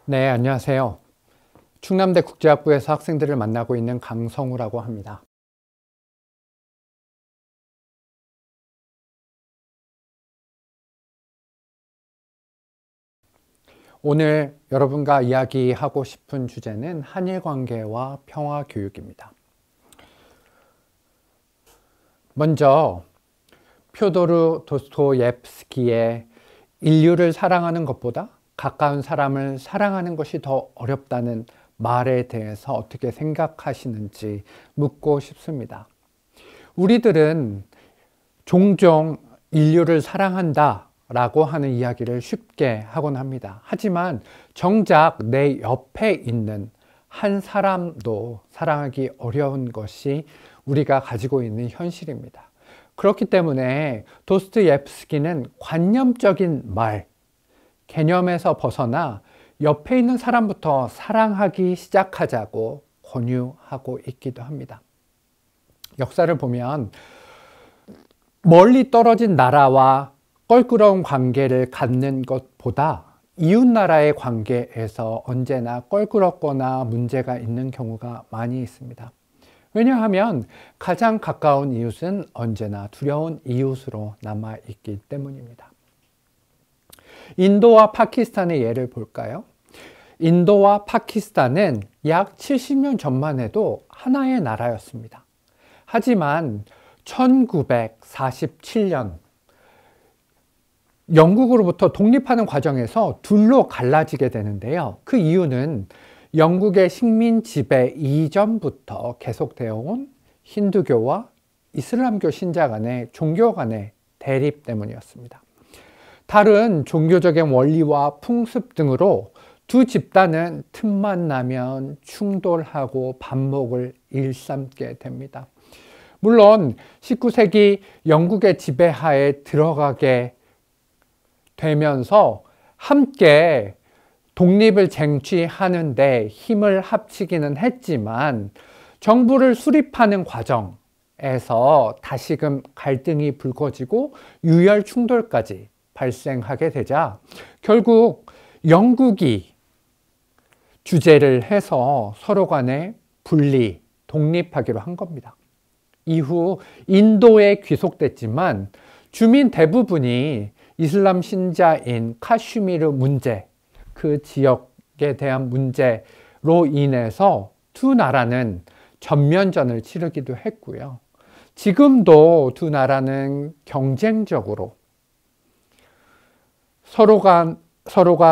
네, 안녕하세요. 충남대 국제학부에서 학생들을 만나고 있는 강성우라고 합니다. 오늘 여러분과 이야기하고 싶은 주제는 한일 관계와 평화 교육입니다. 먼저 퓨도르 도스토옙스키의 인류를 사랑하는 것보다 가까운 사람을 사랑하는 것이 더 어렵다는 말에 대해서 어떻게 생각하시는지 묻고 싶습니다. 우리들은 종종 인류를 사랑한다 라고 하는 이야기를 쉽게 하곤 합니다. 하지만 정작 내 옆에 있는 한 사람도 사랑하기 어려운 것이 우리가 가지고 있는 현실입니다. 그렇기 때문에 도스토옙스키는 관념적인 말, 개념에서 벗어나 옆에 있는 사람부터 사랑하기 시작하자고 권유하고 있기도 합니다. 역사를 보면 멀리 떨어진 나라와 껄끄러운 관계를 갖는 것보다 이웃나라의 관계에서 언제나 껄끄럽거나 문제가 있는 경우가 많이 있습니다. 왜냐하면 가장 가까운 이웃은 언제나 두려운 이웃으로 남아있기 때문입니다. 인도와 파키스탄의 예를 볼까요? 인도와 파키스탄은 약 70년 전만 해도 하나의 나라였습니다. 하지만 1947년 영국으로부터 독립하는 과정에서 둘로 갈라지게 되는데요. 그 이유는 영국의 식민 지배 이전부터 계속되어 온 힌두교와 이슬람교 신자 간의 종교 간의 대립 때문이었습니다. 다른 종교적인 원리와 풍습 등으로 두 집단은 틈만 나면 충돌하고 반목을 일삼게 됩니다. 물론 19세기 영국의 지배하에 들어가게 되면서 함께 독립을 쟁취하는 데 힘을 합치기는 했지만 정부를 수립하는 과정에서 다시금 갈등이 불거지고 유혈 충돌까지 발생하게 되자 결국 영국이 주재를 해서 서로 간에 분리, 독립하기로 한 겁니다. 이후 인도에 귀속됐지만 주민 대부분이 이슬람 신자인 카슈미르 문제, 그 지역에 대한 문제로 인해서 두 나라는 전면전을 치르기도 했고요. 지금도 두 나라는 경쟁적으로 서로가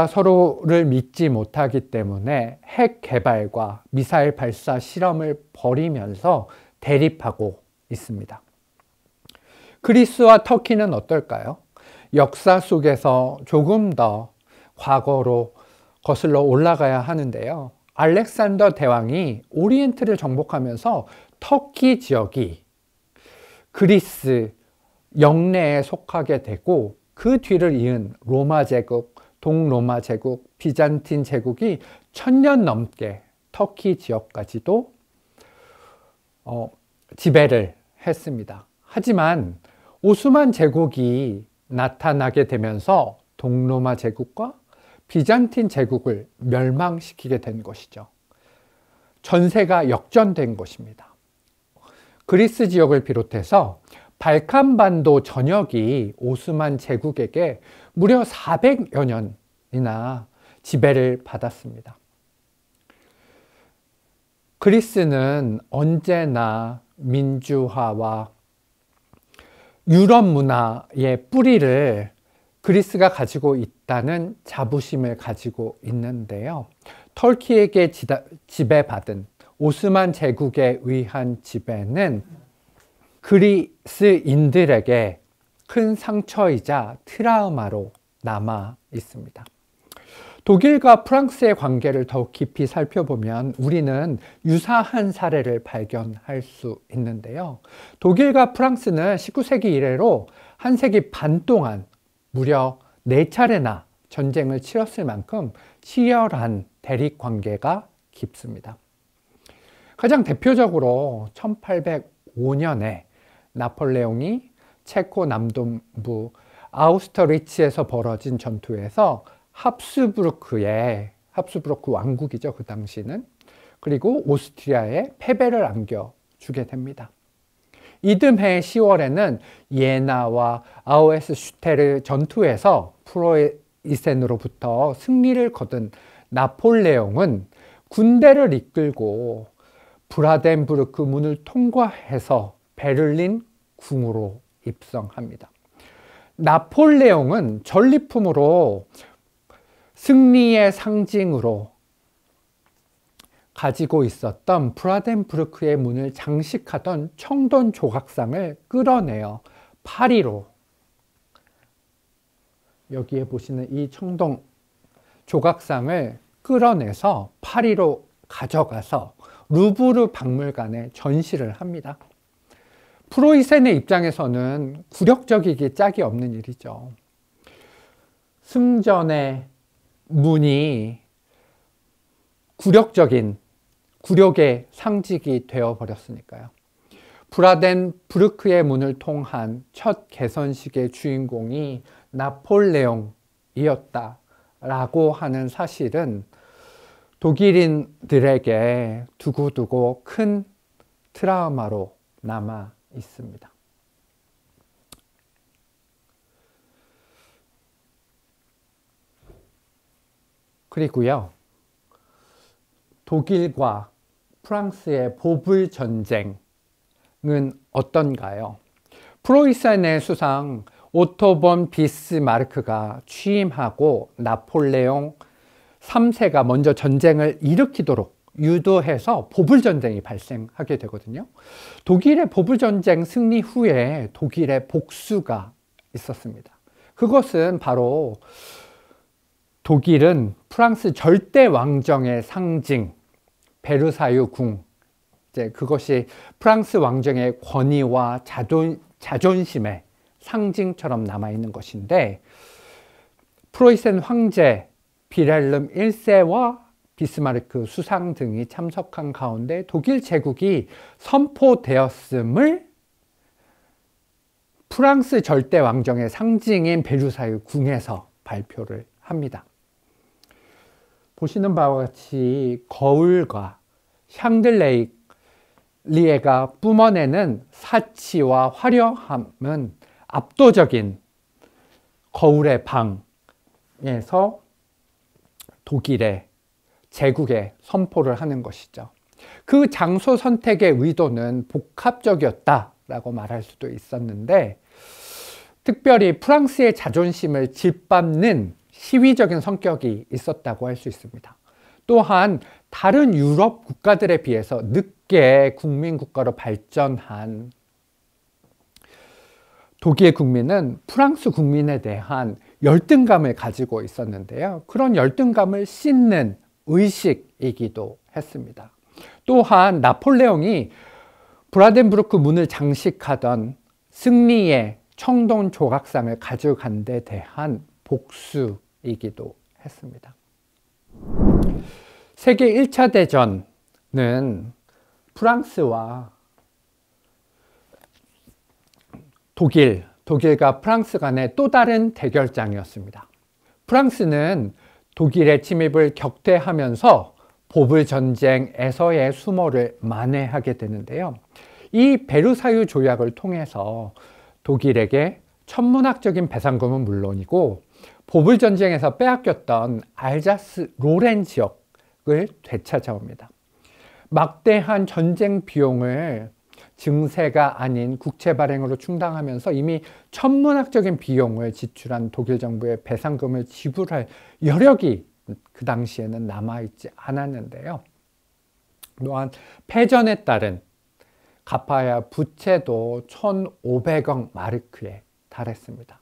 서로를 믿지 못하기 때문에 핵 개발과 미사일 발사 실험을 벌이면서 대립하고 있습니다. 그리스와 터키는 어떨까요? 역사 속에서 조금 더 과거로 거슬러 올라가야 하는데요. 알렉산더 대왕이 오리엔트를 정복하면서 터키 지역이 그리스 영내에 속하게 되고 그 뒤를 이은 로마 제국, 동로마 제국, 비잔틴 제국이 1000년 넘게 터키 지역까지도 지배를 했습니다. 하지만 오스만 제국이 나타나게 되면서 동로마 제국과 비잔틴 제국을 멸망시키게 된 것이죠. 전세가 역전된 것입니다. 그리스 지역을 비롯해서 발칸반도 전역이 오스만 제국에게 무려 400여 년이나 지배를 받았습니다. 그리스는 언제나 민주화와 유럽 문화의 뿌리를 그리스가 가지고 있다는 자부심을 가지고 있는데요. 터키에게 지배받은 오스만 제국에 의한 지배는 그리스인들에게 큰 상처이자 트라우마로 남아 있습니다. 독일과 프랑스의 관계를 더욱 깊이 살펴보면 우리는 유사한 사례를 발견할 수 있는데요. 독일과 프랑스는 19세기 이래로 한 세기 반 동안 무려 4차례나 전쟁을 치렀을 만큼 치열한 대립 관계가 깊습니다. 가장 대표적으로 1805년에 나폴레옹이 체코 남동부 아우스터리츠에서 벌어진 전투에서 합스부르크 왕국이죠, 그 당시는. 그리고 오스트리아에 패배를 안겨주게 됩니다. 이듬해 10월에는 예나와 아우에스슈테르 전투에서 프로이센으로부터 승리를 거둔 나폴레옹은 군대를 이끌고 브라덴부르크 문을 통과해서 베를린 궁으로 입성합니다. 나폴레옹은 전리품으로 승리의 상징으로 가지고 있었던 브라덴부르크의 문을 장식하던 청동 조각상을 끌어내어 파리로, 여기에 보시는 이 청동 조각상을 끌어내서 파리로 가져가서 루브르 박물관에 전시를 합니다. 프로이센의 입장에서는 굴욕적이기 짝이 없는 일이죠. 승전의 문이 굴욕의 상징이 되어버렸으니까요. 브라덴부르크의 문을 통한 첫 개선식의 주인공이 나폴레옹이었다라고 하는 사실은 독일인들에게 두고두고 큰 트라우마로 남아 있습니다. 그리고요, 독일과 프랑스의 보불 전쟁은 어떤가요? 프로이센의 수상 오토 본 비스마르크가 취임하고 나폴레옹 3세가 먼저 전쟁을 일으키도록 유도해서 보불전쟁이 발생하게 되거든요. 독일의 보불전쟁 승리 후에 독일의 복수가 있었습니다. 그것은 바로 독일은 프랑스 절대 왕정의 상징 베르사유 궁, 이제 그것이 프랑스 왕정의 권위와 자존심의 상징처럼 남아있는 것인데, 프로이센 황제 빌헬름 1세와 비스마르크 수상 등이 참석한 가운데 독일 제국이 선포되었음을 프랑스 절대 왕정의 상징인 베르사유 궁에서 발표를 합니다. 보시는 바와 같이 거울과 샹들리에가 뿜어내는 사치와 화려함은 압도적인 거울의 방에서 독일의 제국에 선포를 하는 것이죠. 그 장소 선택의 의도는 복합적이었다라고 말할 수도 있었는데, 특별히 프랑스의 자존심을 짓밟는 시위적인 성격이 있었다고 할 수 있습니다. 또한 다른 유럽 국가들에 비해서 늦게 국민국가로 발전한 독일 국민은 프랑스 국민에 대한 열등감을 가지고 있었는데요. 그런 열등감을 씻는 의식이기도 했습니다. 또한 나폴레옹이 브라덴부르크 문을 장식하던 승리의 청동 조각상을 가져간 데 대한 복수이기도 했습니다. 세계 1차 대전은 프랑스와 독일과 프랑스 간의 또 다른 대결장이었습니다. 프랑스는 독일의 침입을 격퇴하면서 보불 전쟁에서의 수모를 만회하게 되는데요. 이 베르사유 조약을 통해서 독일에게 천문학적인 배상금은 물론이고 보불 전쟁에서 빼앗겼던 알자스 로렌 지역을 되찾아옵니다. 막대한 전쟁 비용을 증세가 아닌 국채 발행으로 충당하면서 이미 천문학적인 비용을 지출한 독일 정부의 배상금을 지불할 여력이 그 당시에는 남아있지 않았는데요. 또한 패전에 따른 갚아야 할 부채도 1,500억 마르크에 달했습니다.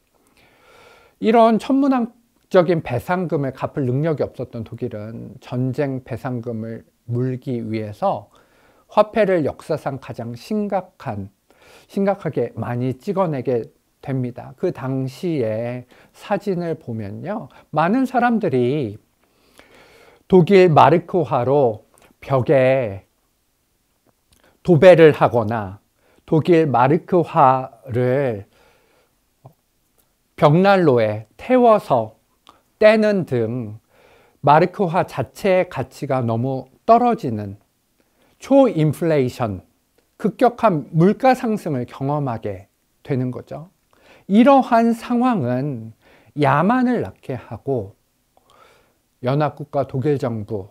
이런 천문학적인 배상금을 갚을 능력이 없었던 독일은 전쟁 배상금을 물기 위해서 화폐를 역사상 가장 심각하게 많이 찍어내게 됩니다. 그 당시에 사진을 보면요, 많은 사람들이 독일 마르크화로 벽에 도배를 하거나 독일 마르크화를 벽난로에 태워서 떼는 등 마르크화 자체의 가치가 너무 떨어지는 초인플레이션, 급격한 물가 상승을 경험하게 되는 거죠. 이러한 상황은 야만을 낳게 하고 연합국가 독일 정부,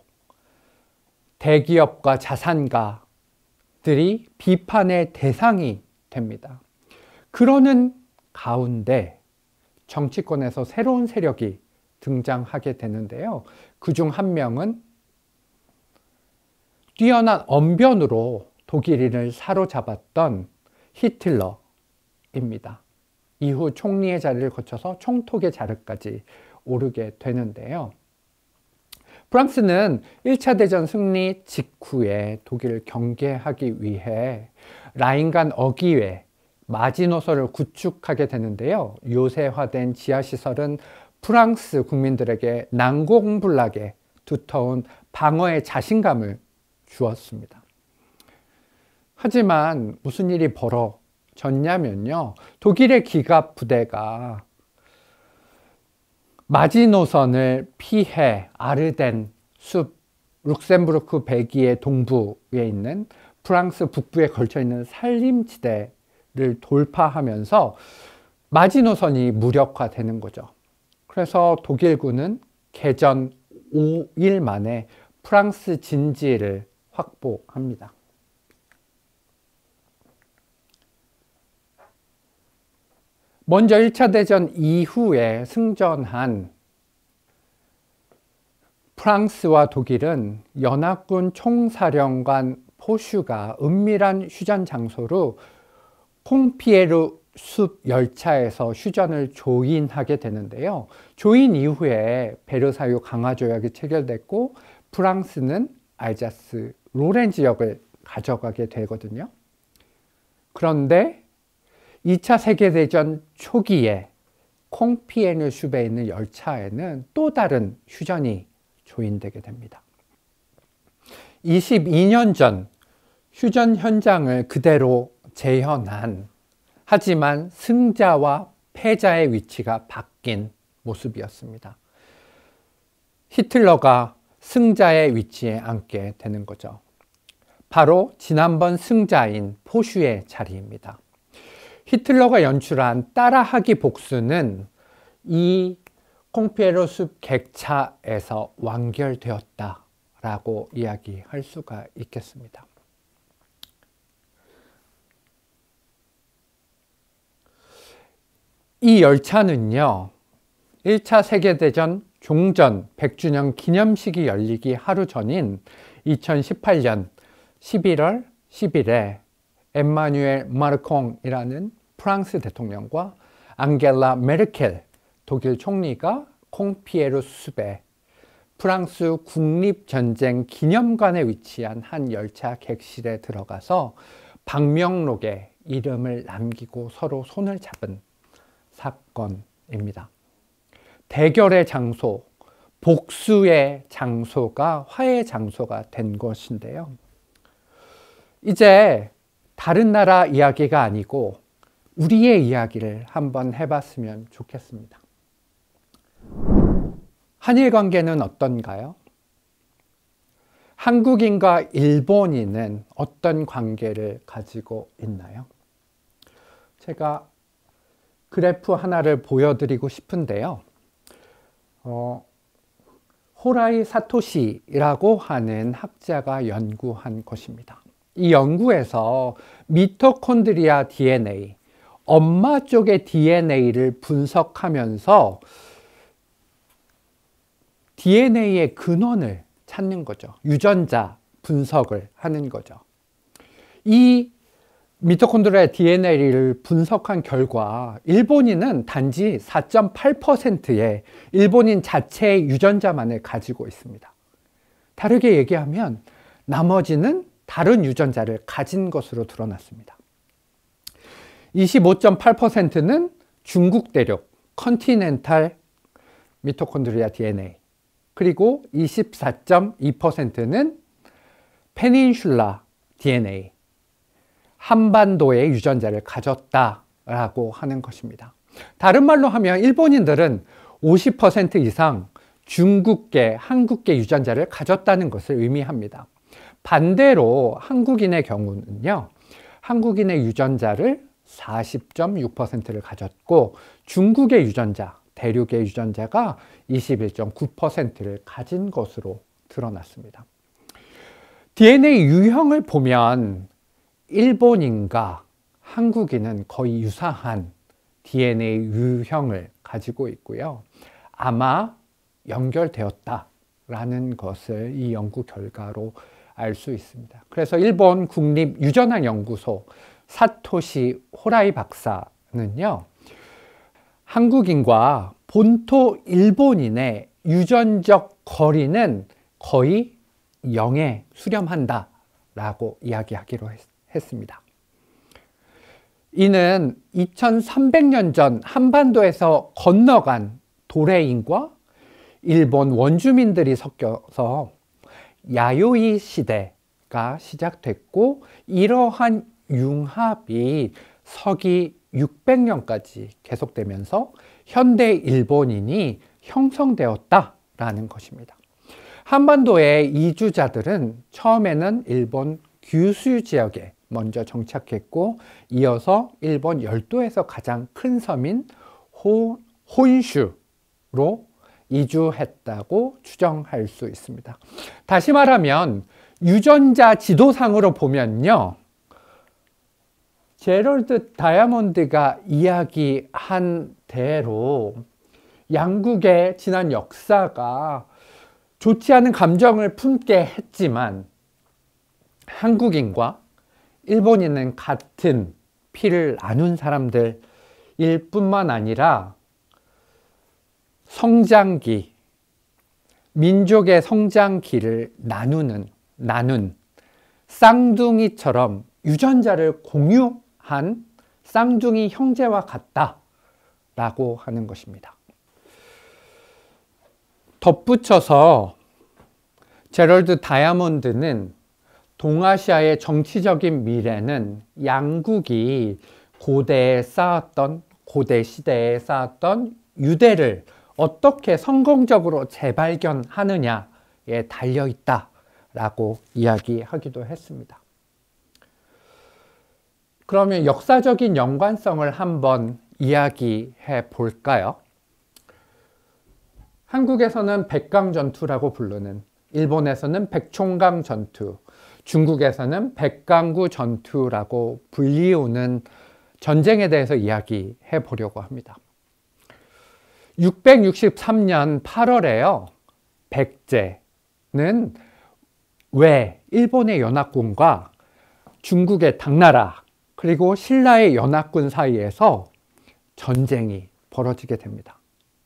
대기업과 자산가들이 비판의 대상이 됩니다. 그러는 가운데 정치권에서 새로운 세력이 등장하게 되는데요. 그중 한 명은 뛰어난 언변으로 독일인을 사로잡았던 히틀러입니다. 이후 총리의 자리를 거쳐서 총독의 자리까지 오르게 되는데요. 프랑스는 1차 대전 승리 직후에 독일을 경계하기 위해 라인간 어귀에 마지노선을 구축하게 되는데요. 요새화된 지하시설은 프랑스 국민들에게 난공불락의 두터운 방어의 자신감을 주었습니다. 하지만 무슨 일이 벌어졌냐면요. 독일의 기갑 부대가 마지노선을 피해 아르덴 숲, 룩셈부르크 배기의 동부에 있는 프랑스 북부에 걸쳐 있는 산림지대를 돌파하면서 마지노선이 무력화되는 거죠. 그래서 독일군은 개전 5일 만에 프랑스 진지를 확보합니다. 먼저 1차 대전 이후에 승전한 프랑스와 독일은 연합군 총사령관 포슈가 은밀한 휴전 장소로 콩피에르 숲 열차에서 휴전을 조인하게 되는데요. 조인 이후에 베르사유 강화 조약이 체결됐고 프랑스는 알자스 로렌 지역을 가져가게 되거든요. 그런데 2차 세계대전 초기에 콩피에르 숲에 있는 열차에는 또 다른 휴전이 조인되게 됩니다. 22년 전 휴전 현장을 그대로 재현한, 하지만 승자와 패자의 위치가 바뀐 모습이었습니다. 히틀러가 승자의 위치에 앉게 되는 거죠. 바로 지난번 승자인 포슈의 자리입니다. 히틀러가 연출한 따라하기 복수는 이 콩피에르 숲 객차에서 완결되었다라고 이야기할 수가 있겠습니다. 이 열차는요, 1차 세계대전 종전 100주년 기념식이 열리기 하루 전인 2018년 11월 10일에 엠마뉴엘 마르콩이라는 프랑스 대통령과 앙겔라 메르켈 독일 총리가 콩피에르 숲에 프랑스 국립전쟁 기념관에 위치한 한 열차 객실에 들어가서 방명록에 이름을 남기고 서로 손을 잡은 사건입니다. 대결의 장소, 복수의 장소가 화해의 장소가 된 것인데요. 이제 다른 나라 이야기가 아니고 우리의 이야기를 한번 해봤으면 좋겠습니다. 한일 관계는 어떤가요? 한국인과 일본인은 어떤 관계를 가지고 있나요? 제가 그래프 하나를 보여드리고 싶은데요. 호라이 사토시라고 하는 학자가 연구한 것입니다. 이 연구에서 미토콘드리아 DNA, 엄마 쪽의 DNA를 분석하면서 DNA의 근원을 찾는 거죠. 유전자 분석을 하는 거죠. 이 미토콘드리아 DNA를 분석한 결과 일본인은 단지 4.8%의 일본인 자체의 유전자만을 가지고 있습니다. 다르게 얘기하면 나머지는 다른 유전자를 가진 것으로 드러났습니다. 25.8%는 중국 대륙 컨티넨탈 미토콘드리아 DNA, 그리고 24.2%는 페닌슐라 DNA, 한반도의 유전자를 가졌다라고 하는 것입니다. 다른 말로 하면 일본인들은 50% 이상 중국계, 한국계 유전자를 가졌다는 것을 의미합니다. 반대로 한국인의 경우는요, 한국인의 유전자를 40.6%를 가졌고 중국의 유전자, 대륙의 유전자가 21.9%를 가진 것으로 드러났습니다. DNA 유형을 보면 일본인과 한국인은 거의 유사한 DNA 유형을 가지고 있고요. 아마 연결되었다라는 것을 이 연구 결과로 알 수 있습니다. 그래서 일본 국립유전학연구소 사토시 호라이 박사는요, 한국인과 본토 일본인의 유전적 거리는 거의 0에 수렴한다 라고 이야기하기로 했습니다. 이는 2300년 전 한반도에서 건너간 도레인과 일본 원주민들이 섞여서 야요이 시대가 시작됐고, 이러한 융합이 서기 600년까지 계속되면서 현대 일본인이 형성되었다라는 것입니다. 한반도의 이주자들은 처음에는 일본 규슈 지역에 먼저 정착했고, 이어서 일본 열도에서 가장 큰 섬인 혼슈로 이주했다고 추정할 수 있습니다. 다시 말하면 유전자 지도상으로 보면요, 제럴드 다이아몬드가 이야기한 대로 양국의 지난 역사가 좋지 않은 감정을 품게 했지만 한국인과 일본인은 같은 피를 나눈 사람들일 뿐만 아니라 성장기, 민족의 성장기를 나눈 쌍둥이처럼 유전자를 공유한 쌍둥이 형제와 같다라고 하는 것입니다. 덧붙여서 제럴드 다이아몬드는 동아시아의 정치적인 미래는 양국이 고대 시대에 쌓았던 유대를 어떻게 성공적으로 재발견하느냐에 달려있다라고 이야기하기도 했습니다. 그러면 역사적인 연관성을 한번 이야기해 볼까요? 한국에서는 백강전투라고 부르는, 일본에서는 백총강 전투, 중국에서는 백강구 전투라고 불리우는 전쟁에 대해서 이야기해 보려고 합니다. 663년 8월에요. 백제는 왜 일본의 연합군과 중국의 당나라 그리고 신라의 연합군 사이에서 전쟁이 벌어지게 됩니다.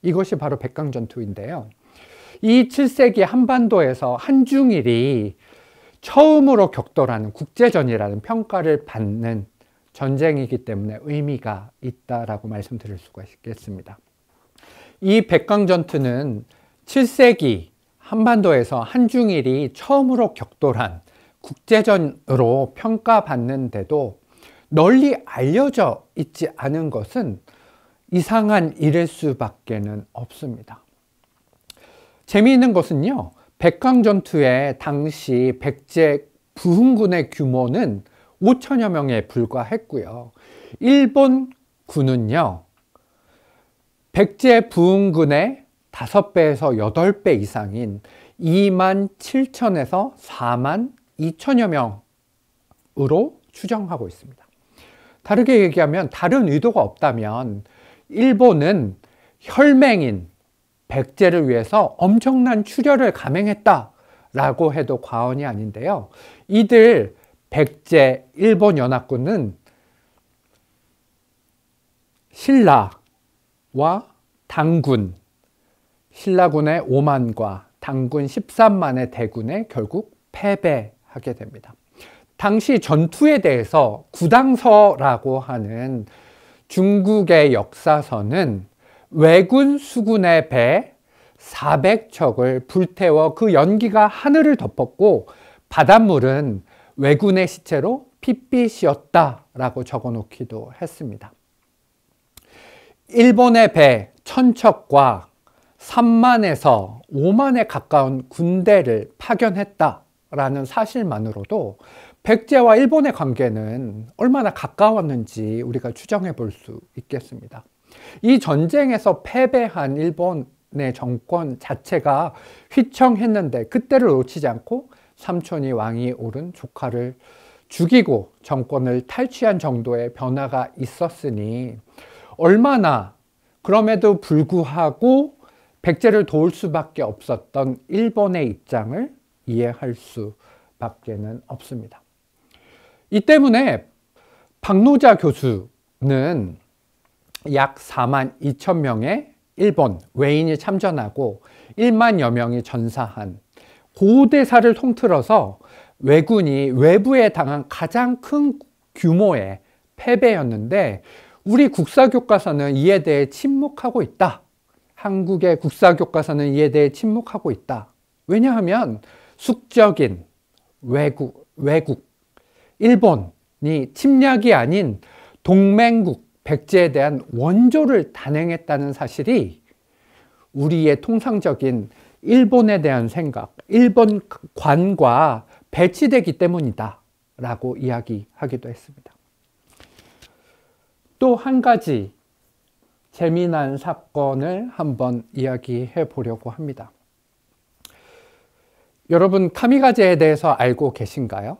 이것이 바로 백강전투인데요. 이 7세기 한반도에서 한중일이 처음으로 격돌하는 국제전이라는 평가를 받는 전쟁이기 때문에 의미가 있다라고 말씀드릴 수가 있겠습니다. 이 백강전투는 7세기 한반도에서 한중일이 처음으로 격돌한 국제전으로 평가받는데도 널리 알려져 있지 않은 것은 이상한 일일 수밖에는 없습니다. 재미있는 것은요, 백강전투의 당시 백제 부흥군의 규모는 5천여 명에 불과했고요. 일본 군은요, 백제 부흥군의 5배에서 8배 이상인 2만 7천에서 4만 2천여 명으로 추정하고 있습니다. 다르게 얘기하면, 다른 의도가 없다면 일본은 혈맹인 백제를 위해서 엄청난 출혈을 감행했다라고 해도 과언이 아닌데요. 이들 백제 일본 연합군은 신라와 당군, 신라군의 5만과 당군 13만의 대군에 결국 패배하게 됩니다. 당시 전투에 대해서 구당서라고 하는 중국의 역사서는 왜군 수군의 배 400척을 불태워 그 연기가 하늘을 덮었고 바닷물은 왜군의 시체로 핏빛이었다라고 적어놓기도 했습니다. 일본의 배 1000척과 3만에서 5만에 가까운 군대를 파견했다라는 사실만으로도 백제와 일본의 관계는 얼마나 가까웠는지 우리가 추정해 볼 수 있겠습니다. 이 전쟁에서 패배한 일본의 정권 자체가 휘청했는데 그때를 놓치지 않고 삼촌이 왕이 오른 조카를 죽이고 정권을 탈취한 정도의 변화가 있었으니 얼마나 그럼에도 불구하고 백제를 도울 수밖에 없었던 일본의 입장을 이해할 수밖에는 없습니다. 이 때문에 박노자 교수는 약 4만 2천 명의 일본 외인이 참전하고 1만여 명이 전사한 고대사를 통틀어서 왜군이 외부에 당한 가장 큰 규모의 패배였는데 우리 국사교과서는 이에 대해 침묵하고 있다. 한국의 국사교과서는 이에 대해 침묵하고 있다. 왜냐하면 숙적인 외국, 일본이 침략이 아닌 동맹국 백제에 대한 원조를 단행했다는 사실이 우리의 통상적인 일본에 대한 생각, 일본관과 배치되기 때문이다 라고 이야기하기도 했습니다. 또 한 가지 재미난 사건을 한번 이야기해 보려고 합니다. 여러분, 카미가제에 대해서 알고 계신가요?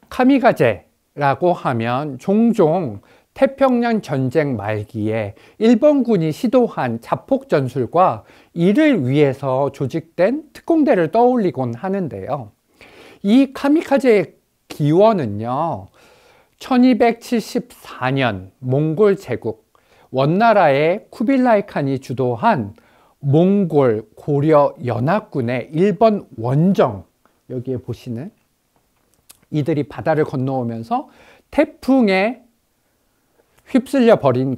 카미가제라고 하면 종종 태평양 전쟁 말기에 일본군이 시도한 자폭 전술과 이를 위해서 조직된 특공대를 떠올리곤 하는데요. 이 카미카제의 기원은요, 1274년 몽골 제국 원나라의 쿠빌라이 칸이 주도한 몽골 고려 연합군의 일본 원정, 여기에 보시는 이들이 바다를 건너오면서 태풍에 휩쓸려 버린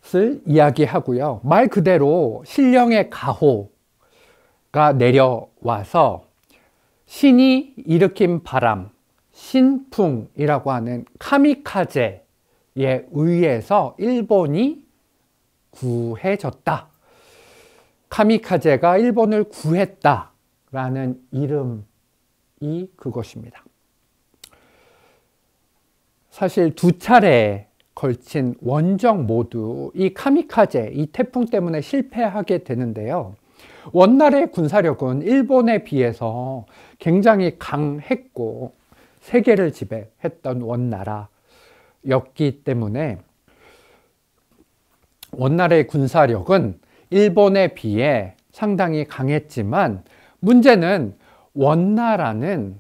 것을 이야기하고요. 말 그대로 신령의 가호가 내려와서 신이 일으킨 바람, 신풍이라고 하는 카미카제에 의해서 일본이 구해졌다. 카미카제가 일본을 구했다라는 이름이 그것입니다. 사실 두 차례에 걸친 원정 모두 이 카미카제, 이 태풍 때문에 실패하게 되는데요. 원나라의 군사력은 일본에 비해서 굉장히 강했고 세계를 지배했던 원나라였기 때문에 원나라의 군사력은 일본에 비해 상당히 강했지만 문제는 원나라는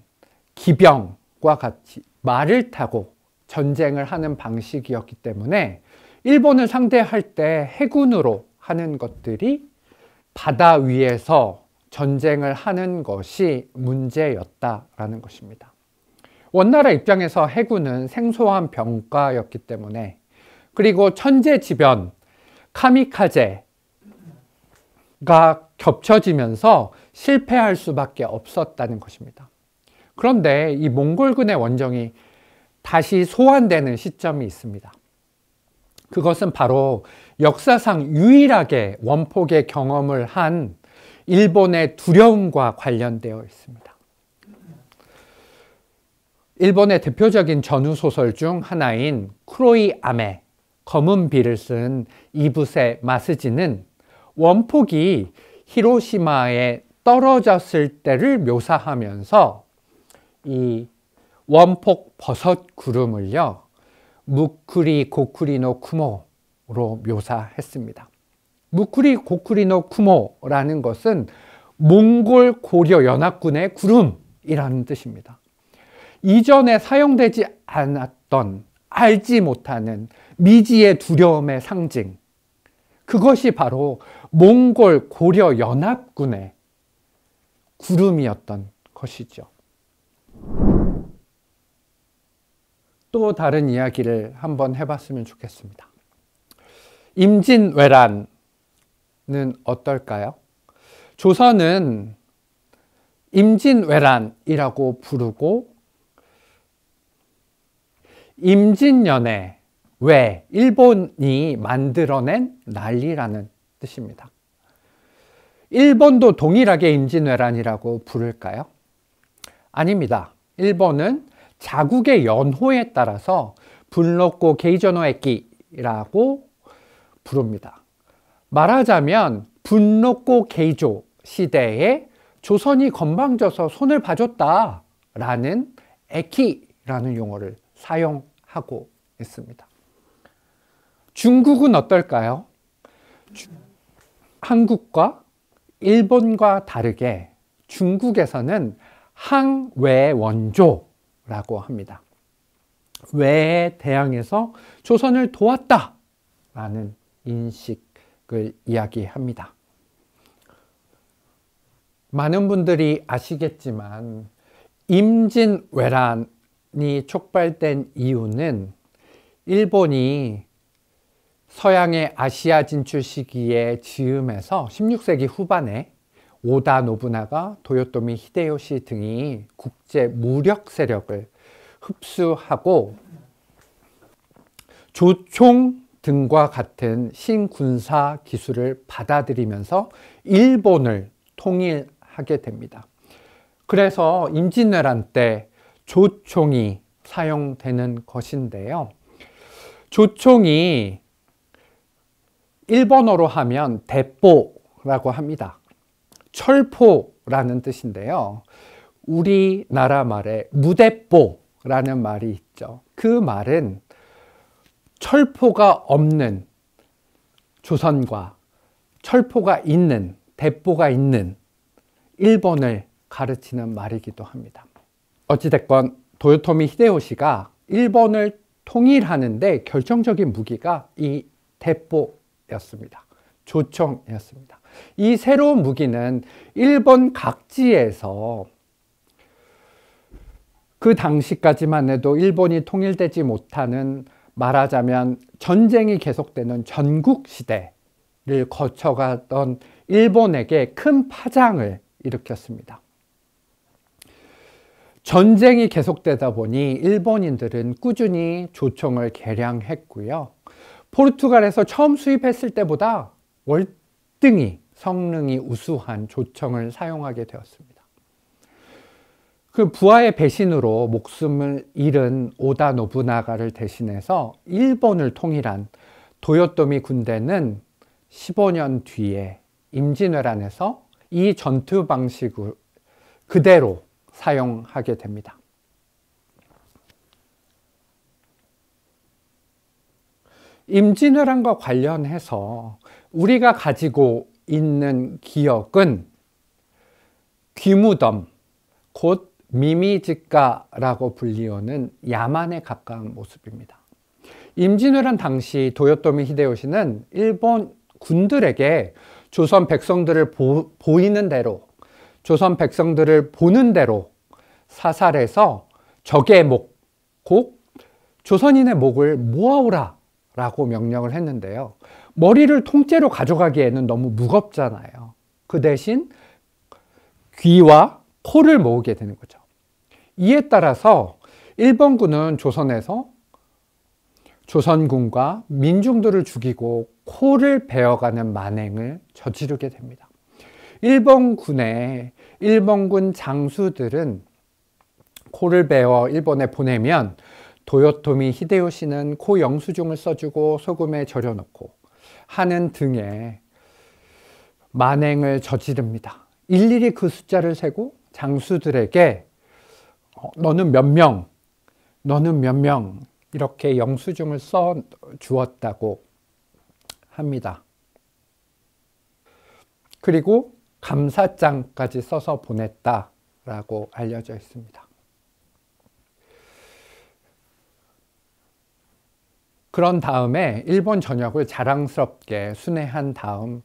기병과 같이 말을 타고 전쟁을 하는 방식이었기 때문에 일본을 상대할 때 해군으로 하는 것들이 바다 위에서 전쟁을 하는 것이 문제였다라는 것입니다. 원나라 입장에서 해군은 생소한 병과였기 때문에, 그리고 천재지변, 카미카제가 겹쳐지면서 실패할 수밖에 없었다는 것입니다. 그런데 이 몽골군의 원정이 다시 소환되는 시점이 있습니다. 그것은 바로 역사상 유일하게 원폭의 경험을 한 일본의 두려움과 관련되어 있습니다. 일본의 대표적인 전후소설 중 하나인 쿠로이 아메, 검은 비를 쓴 이부세 마스지는 원폭이 히로시마에 떨어졌을 때를 묘사하면서 이 원폭 버섯 구름을요, 무쿠리 고쿠리노 쿠모로 묘사했습니다. 무쿠리 고쿠리노 쿠모라는 것은 몽골 고려 연합군의 구름이라는 뜻입니다. 이전에 사용되지 않았던, 알지 못하는 미지의 두려움의 상징, 그것이 바로 몽골 고려 연합군의 구름이었던 것이죠. 또 다른 이야기를 한번 해봤으면 좋겠습니다. 임진왜란은 어떨까요? 조선은 임진왜란이라고 부르고, 임진년에 왜 일본이 만들어낸 난리라는 뜻입니다. 일본도 동일하게 임진왜란이라고 부를까요? 아닙니다. 일본은 자국의 연호에 따라서 분로코 게이조노에키라고 부릅니다. 말하자면 분로코 게이조 시대에 조선이 건방져서 손을 봐줬다라는 에키라는 용어를 사용하고 있습니다. 중국은 어떨까요? 한국과 일본과 다르게 중국에서는 항외원조라고 합니다. 외에 대항해서 조선을 도왔다라는 인식을 이야기합니다. 많은 분들이 아시겠지만 임진왜란이 촉발된 이유는 일본이 서양의 아시아 진출 시기에 즈음해서 16세기 후반에 오다 노부나가, 도요토미 히데요시 등이 국제 무력 세력을 흡수하고 조총 등과 같은 신군사 기술을 받아들이면서 일본을 통일하게 됩니다. 그래서 임진왜란 때 조총이 사용되는 것인데요. 조총이 일본어로 하면 대포라고 합니다. 철포라는 뜻인데요. 우리나라 말에 무대포라는 말이 있죠. 그 말은 철포가 없는 조선과 철포가 있는, 대포가 있는 일본을 가르치는 말이기도 합니다. 어찌됐건 도요토미 히데요시가 일본을 통일하는데 결정적인 무기가 이 대포였습니다. 조총이었습니다. 이 새로운 무기는 일본 각지에서 그 당시까지만 해도 일본이 통일되지 못하는, 말하자면 전쟁이 계속되는 전국시대를 거쳐가던 일본에게 큰 파장을 일으켰습니다. 전쟁이 계속되다 보니 일본인들은 꾸준히 조총을 개량했고요. 포르투갈에서 처음 수입했을 때보다 월등히 성능이 우수한 조총을 사용하게 되었습니다. 그 부하의 배신으로 목숨을 잃은 오다 노부나가를 대신해서 일본을 통일한 도요토미 군대는 15년 뒤에 임진왜란에서 이 전투 방식을 그대로 사용하게 됩니다. 임진왜란과 관련해서 우리가 가지고 있는 기억은 귀무덤, 곧 미미지가라고 불리우는 야만에 가까운 모습입니다. 임진왜란 당시 도요토미 히데요시는 일본 군들에게 조선 백성들을 보이는 대로, 조선 백성들을 보는 대로 사살해서 적의 목, 곧 조선인의 목을 모아오라 라고 명령을 했는데요. 머리를 통째로 가져가기에는 너무 무겁잖아요. 그 대신 귀와 코를 모으게 되는 거죠. 이에 따라서 일본군은 조선에서 조선군과 민중들을 죽이고 코를 베어가는 만행을 저지르게 됩니다. 일본군 장수들은 코를 베어 일본에 보내면 도요토미 히데요시는 코 영수증을 써주고 소금에 절여놓고 하는 등의 만행을 저지릅니다. 일일이 그 숫자를 세고 장수들에게 너는 몇 명, 너는 몇 명 이렇게 영수증을 써 주었다고 합니다. 그리고 감사장까지 써서 보냈다라고 알려져 있습니다. 그런 다음에 일본 전역을 자랑스럽게 순회한 다음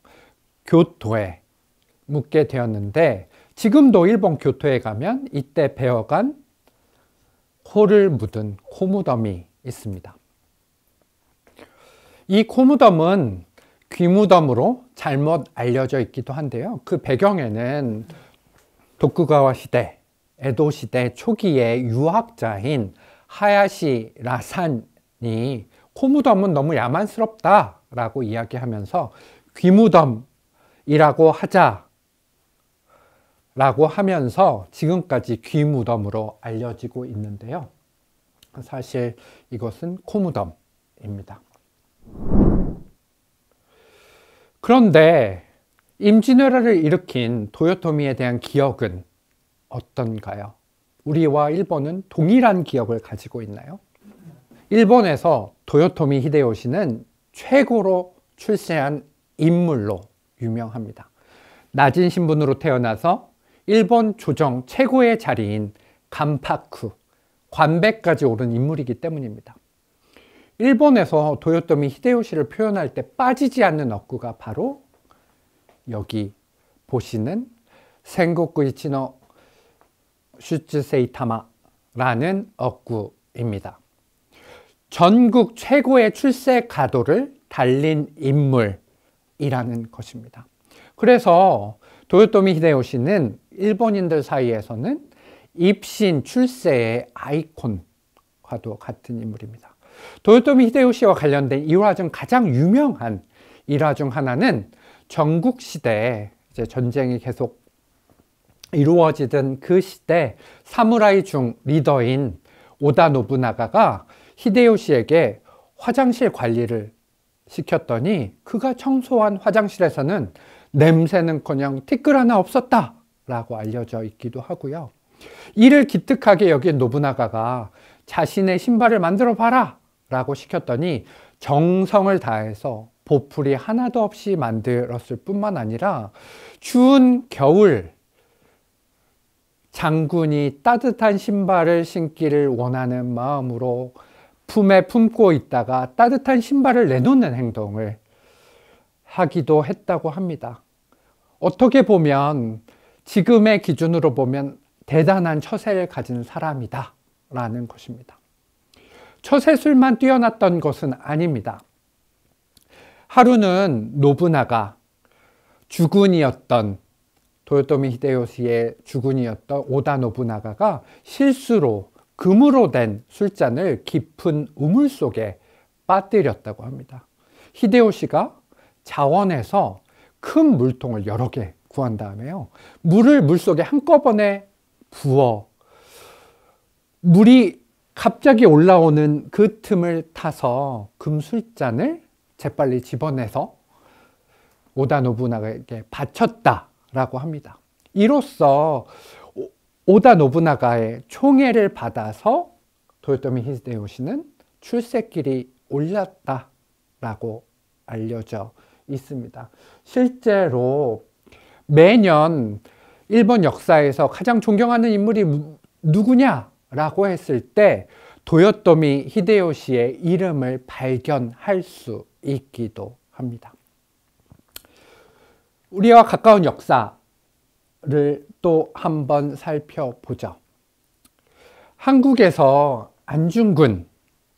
교토에 묵게 되었는데, 지금도 일본 교토에 가면 이때 베어간 코를 묻은 코무덤이 있습니다. 이 코무덤은 귀무덤으로 잘못 알려져 있기도 한데요. 그 배경에는 도쿠가와 시대, 에도 시대 초기의 유학자인 하야시 라산이 코무덤은 너무 야만스럽다라고 이야기하면서 귀무덤이라고 하자라고 하면서 지금까지 귀무덤으로 알려지고 있는데요. 사실 이것은 코무덤입니다. 그런데 임진왜란을 일으킨 도요토미에 대한 기억은 어떤가요? 우리와 일본은 동일한 기억을 가지고 있나요? 일본에서 도요토미 히데요시는 최고로 출세한 인물로 유명합니다. 낮은 신분으로 태어나서 일본 조정 최고의 자리인 간파쿠, 관배까지 오른 인물이기 때문입니다. 일본에서 도요토미 히데요시를 표현할 때 빠지지 않는 어구가 바로 여기 보시는 센고쿠 이치노 슈츠세이타마라는 어구입니다. 전국 최고의 출세 가도를 달린 인물이라는 것입니다. 그래서 도요토미 히데요시는 일본인들 사이에서는 입신 출세의 아이콘과도 같은 인물입니다. 도요토미 히데요시와 관련된 일화 중 가장 유명한 일화 중 하나는 전국시대에 이제 전쟁이 계속 이루어지던 그 시대 사무라이 중 리더인 오다 노부나가가 히데요시에게 화장실 관리를 시켰더니 그가 청소한 화장실에서는 냄새는커녕 티끌 하나 없었다 라고 알려져 있기도 하고요. 이를 기특하게 여긴 노부나가가 자신의 신발을 만들어 봐라 라고 시켰더니 정성을 다해서 보풀이 하나도 없이 만들었을 뿐만 아니라 추운 겨울 장군이 따뜻한 신발을 신기를 원하는 마음으로 품에 품고 있다가 따뜻한 신발을 내놓는 행동을 하기도 했다고 합니다. 어떻게 보면 지금의 기준으로 보면 대단한 처세를 가진 사람이다 라는 것입니다. 처세술만 뛰어났던 것은 아닙니다. 하루는 노부나가 주군이었던 도요토미 히데요시의 주군이었던 오다 노부나가가 실수로 금으로 된 술잔을 깊은 우물 속에 빠뜨렸다고 합니다. 히데요시가 자원에서 큰 물통을 여러 개 구한 다음에요. 물을 물속에 한꺼번에 부어 물이 갑자기 올라오는 그 틈을 타서 금술잔을 재빨리 집어내서 오다 노부나가에게 바쳤다라고 합니다. 이로써 오다 노부나가의 총애를 받아서 도요토미 히데요시는 출세길이 올랐다라고 알려져 있습니다. 실제로 매년 일본 역사에서 가장 존경하는 인물이 누구냐라고 했을 때 도요토미 히데요시의 이름을 발견할 수 있기도 합니다. 우리와 가까운 역사를 또 한번 살펴보죠. 한국에서 안중근은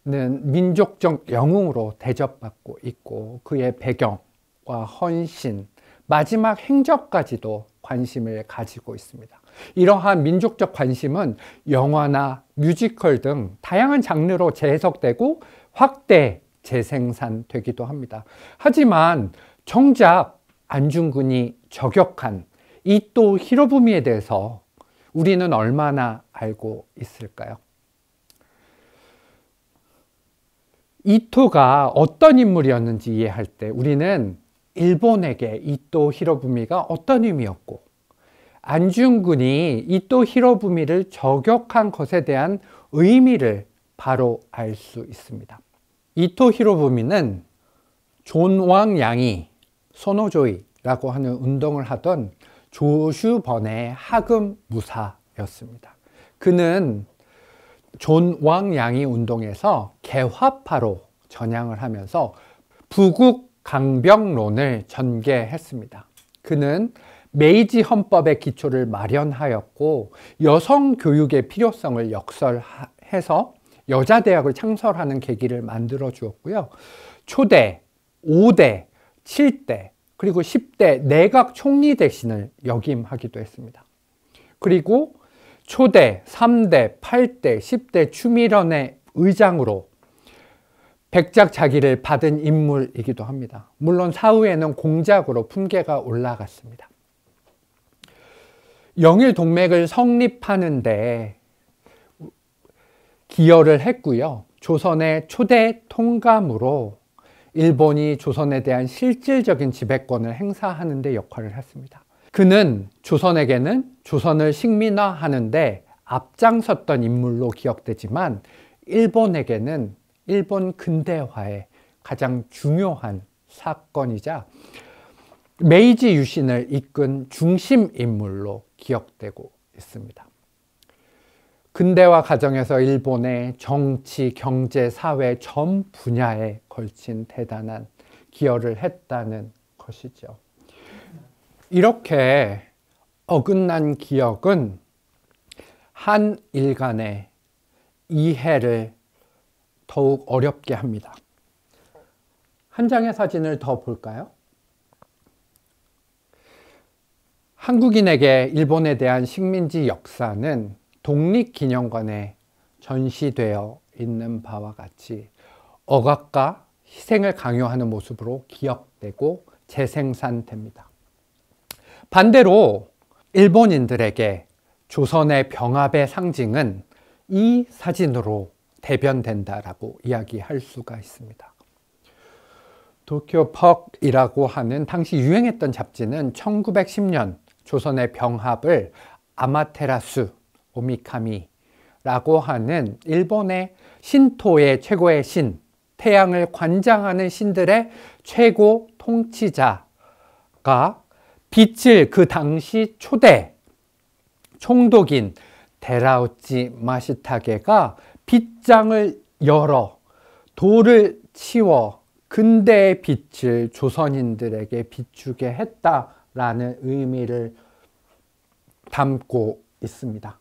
민족적 영웅으로 대접받고 있고 그의 배경과 헌신, 마지막 행적까지도 관심을 가지고 있습니다. 이러한 민족적 관심은 영화나 뮤지컬 등 다양한 장르로 재해석되고 확대 재생산되기도 합니다. 하지만 정작 안중근이 저격한 이토 히로부미에 대해서 우리는 얼마나 알고 있을까요? 이토가 어떤 인물이었는지 이해할 때 우리는 일본에게 이토 히로부미가 어떤 의미였고 안중근이 이토 히로부미를 저격한 것에 대한 의미를 바로 알 수 있습니다. 이토 히로부미는 존왕양이 소노조이라고 하는 운동을 하던 조슈번의 하급 무사였습니다. 그는 존왕양이 운동에서 개화파로 전향을 하면서 부국 강병론을 전개했습니다. 그는 메이지 헌법의 기초를 마련하였고 여성 교육의 필요성을 역설해서 여자 대학을 창설하는 계기를 만들어 주었고요. 초대, 5대, 7대, 그리고 10대 내각 총리 대신을 역임하기도 했습니다. 그리고 초대, 3대, 8대, 10대 추미련의 의장으로 백작자기를 받은 인물이기도 합니다. 물론 사후에는 공작으로 품계가 올라갔습니다. 영일동맹을 성립하는데 기여를 했고요. 조선의 초대 통감으로 일본이 조선에 대한 실질적인 지배권을 행사하는 데 역할을 했습니다. 그는 조선에게는 조선을 식민화하는 데 앞장섰던 인물로 기억되지만 일본에게는 일본 근대화의 가장 중요한 사건이자 메이지 유신을 이끈 중심 인물로 기억되고 있습니다. 근대화 과정에서 일본의 정치, 경제, 사회 전 분야에 걸친 대단한 기여를 했다는 것이죠. 이렇게 어긋난 기억은 한일 간의 이해를 더욱 어렵게 합니다. 한 장의 사진을 더 볼까요? 한국인에게 일본에 대한 식민지 역사는 독립기념관에 전시되어 있는 바와 같이 억압과 희생을 강요하는 모습으로 기억되고 재생산됩니다. 반대로 일본인들에게 조선의 병합의 상징은 이 사진으로 대변된다라고 이야기할 수가 있습니다. 도쿄 퍽이라고 하는 당시 유행했던 잡지는 1910년 조선의 병합을 아마테라수 오미카미라고 하는 일본의 신토의 최고의 신, 태양을 관장하는 신들의 최고 통치자가 빛을 그 당시 초대 총독인 데라우치 마시타게가 빗장을 열어 돌을 치워 근대의 빛을 조선인들에게 비추게 했다라는 의미를 담고 있습니다.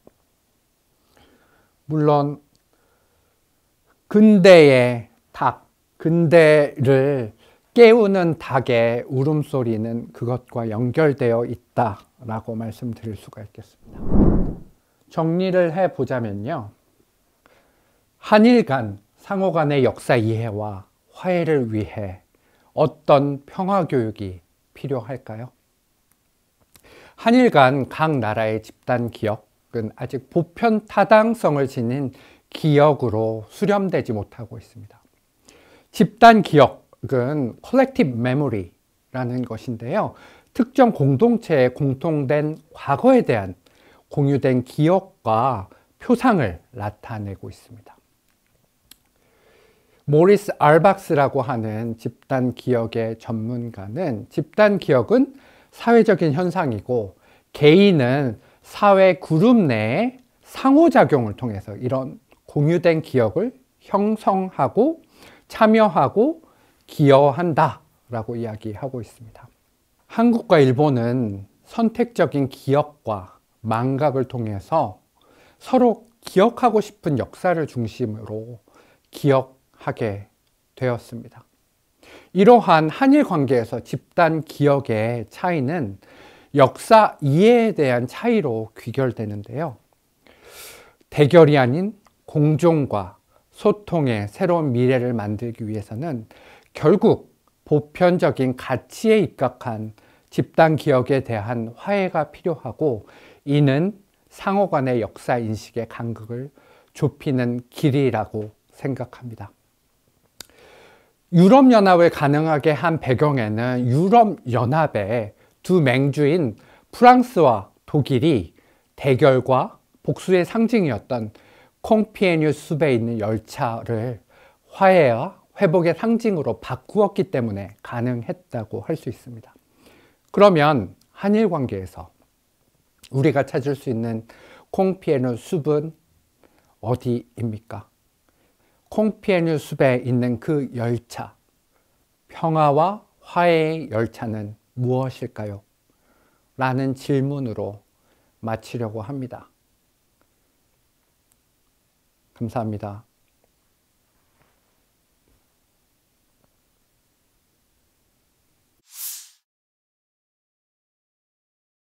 물론 근대의 닭, 근대를 깨우는 닭의 울음소리는 그것과 연결되어 있다라고 말씀드릴 수가 있겠습니다. 정리를 해보자면요. 한일 간 상호 간의 역사 이해와 화해를 위해 어떤 평화교육이 필요할까요? 한일 간 각 나라의 집단 기억은 아직 보편 타당성을 지닌 기억으로 수렴되지 못하고 있습니다. 집단 기억은 collective memory라는 것인데요. 특정 공동체의 공통된 과거에 대한 공유된 기억과 표상을 나타내고 있습니다. 모리스 알박스라고 하는 집단 기억의 전문가는 집단 기억은 사회적인 현상이고 개인은 사회 그룹 내의 상호작용을 통해서 이런 공유된 기억을 형성하고 참여하고 기여한다 라고 이야기하고 있습니다. 한국과 일본은 선택적인 기억과 망각을 통해서 서로 기억하고 싶은 역사를 중심으로 기억하게 되었습니다. 이러한 한일 관계에서 집단 기억의 차이는 역사 이해에 대한 차이로 귀결되는데요. 대결이 아닌 공존과 소통의 새로운 미래를 만들기 위해서는 결국 보편적인 가치에 입각한 집단 기억에 대한 화해가 필요하고, 이는 상호 간의 역사 인식의 간극을 좁히는 길이라고 생각합니다. 유럽연합을 가능하게 한 배경에는 유럽연합의 두 맹주인 프랑스와 독일이 대결과 복수의 상징이었던 콩피에뉴 숲에 있는 열차를 화해와 회복의 상징으로 바꾸었기 때문에 가능했다고 할 수 있습니다. 그러면 한일 관계에서 우리가 찾을 수 있는 콩피에뉴 숲은 어디입니까? 콩피에뉴 숲에 있는 그 열차, 평화와 화해의 열차는 무엇일까요? 라는 질문으로 마치려고 합니다. 감사합니다.